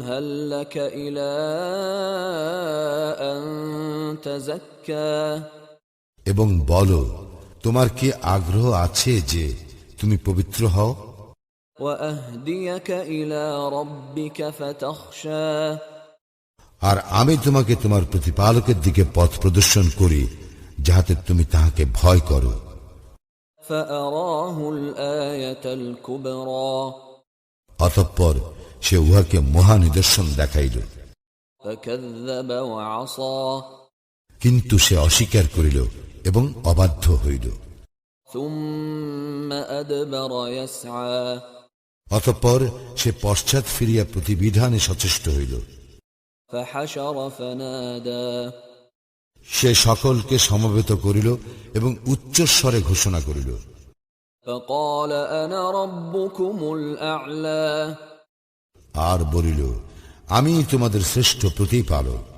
هل لك إلى أن تزكى এবং বলো, তোমার কি আগ্রহ আছে যে তুমি পবিত্র হও? وأهديك إلى ربك فتخشى আর আমি তোমাকে তোমার প্রতিপালকের দিকে পথ প্রদর্শন করি, যাহাতে তুমি তাহাকে ভয় করো। فأراه الآية الكبرى অতঃপর সে উহাকে মহা নিদর্শন দেখাইল। فكذب وعصى কিন্তু সে অস্বীকার করিল এবং অবাধ্য হইল। ثم أدبر يسعى অতঃপর সে পশ্চাৎ ফিরিয়া প্রতিবিধানে সচেষ্ট হইল। فحشر فنادى সে সকলকে সমবেত করিল এবং উচ্চস্বরে ঘোষণা করিল। فقال أنا ربكم الأعلى আর বলিল, আমি তোমাদের শ্রেষ্ঠ প্রতিপালক।